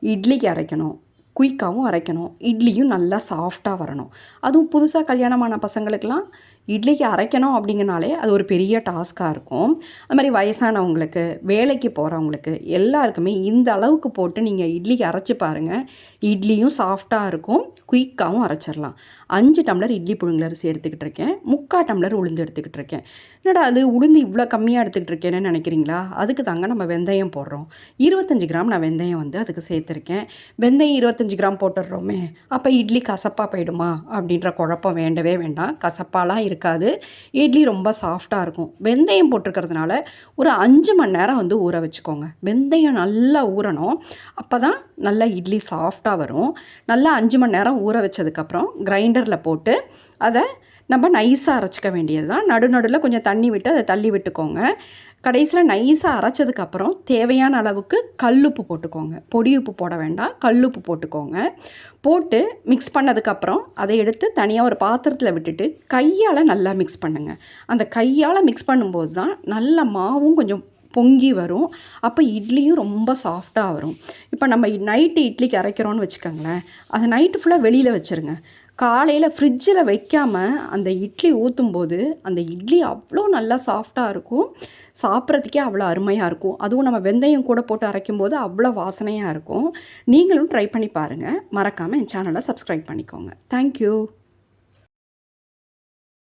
இட்லிக்கு அரைக்கணும், குயிக்காகவும் அரைக்கணும், இட்லியும் நல்லா சாஃப்டாக வரணும். அதுவும் புதுசாக கல்யாணமான பசங்களுக்கெல்லாம் இட்லிக்கு அரைக்கணும் அப்படிங்கனாலே அது ஒரு பெரிய டாஸ்க்காக இருக்கும். அது மாதிரி வயசானவங்களுக்கு, வேலைக்கு போகிறவங்களுக்கு எல்லாருக்குமே இந்த அளவுக்கு போட்டு நீங்கள் இட்லிக்கு அரைச்சி பாருங்கள். இட்லியும் சாஃப்டாக இருக்கும், குயிக்காகவும் அரைச்சிடலாம். 5 டம்ளர் இட்லி புழுங்கல் அரிசி எடுத்துக்கிட்டு இருக்கேன், 3/4 டம்ளர் உளுந்து எடுத்துக்கிட்டு இருக்கேன். என்னடா அது உளுந்து இவ்வளோ கம்மியாக எடுத்துக்கிட்டு இருக்கேன்னு நினைக்கிறீங்களா? அதுக்கு தாங்க நம்ம வெந்தயம் போடுறோம். 25 கிராம் நான் வெந்தயம் வந்து அதுக்கு சேர்த்துருக்கேன். வெந்தயம் 25 கிராம் போட்டுடுறோமே, அப்போ இட்லி கசப்பாக போயிடுமா அப்படின்ற குழப்பம் வேண்டவே வேண்டாம். கசப்பாலாம் இருக்காது, இட்லி ரொம்ப சாஃப்டாக இருக்கும். வெந்தயம் போட்டிருக்கிறதுனால ஒரு 5 மணி நேரம் வந்து ஊற வச்சுக்கோங்க. வெந்தயம் நல்லா ஊறணும், அப்போ தான் நல்லா இட்லி சாஃப்டாக வரும். நல்லா 5 மணி நேரம் ஊற வச்சதுக்கப்புறம் கிரைண்டரில் போட்டு அதை நம்ம நைஸாக அரைச்சிக்க வேண்டியது தான். நடுநடுவில் கொஞ்சம் தண்ணி விட்டு அதை தள்ளி விட்டுக்கோங்க. கடைசியில் நைஸாக அரைச்சதுக்கப்புறம் தேவையான அளவுக்கு கல்லுப்பு போட்டுக்கோங்க. பொடி உப்பு போட வேண்டாம், கல்லுப்பு போட்டுக்கோங்க. போட்டு மிக்ஸ் பண்ணதுக்கப்புறம் அதை எடுத்து தனியாக ஒரு பாத்திரத்தில் விட்டுட்டு கையால் நல்லா மிக்ஸ் பண்ணுங்கள். அந்த கையால் மிக்ஸ் பண்ணும்போது தான் நல்ல மாவும் கொஞ்சம் பொங்கி வரும். அப்போ இட்லியும் ரொம்ப சாஃப்டாக வரும். இப்போ நம்ம நைட்டு இட்லிக்கு அரைக்கிறோன்னு வச்சுக்கோங்களேன், அதை நைட்டு ஃபுல்லாக வெளியில் வச்சுருங்க. காலையில் ஃப்ரிட்ஜில் வைக்காமல் அந்த இட்லி ஊற்றும்போது அந்த இட்லி அவ்வளோ நல்லா சாஃப்டாக இருக்கும், சாப்பிட்றதுக்கே அவ்வளோ அருமையாக இருக்கும். அதுவும் நம்ம வெந்தயம் கூட போட்டு அரைக்கும்போது அவ்வளோ வாசனையாக இருக்கும். நீங்களும் ட்ரை பண்ணி பாருங்கள். மறக்காமல் என் சேனலை சப்ஸ்கிரைப் பண்ணிக்கோங்க. தேங்க்யூ.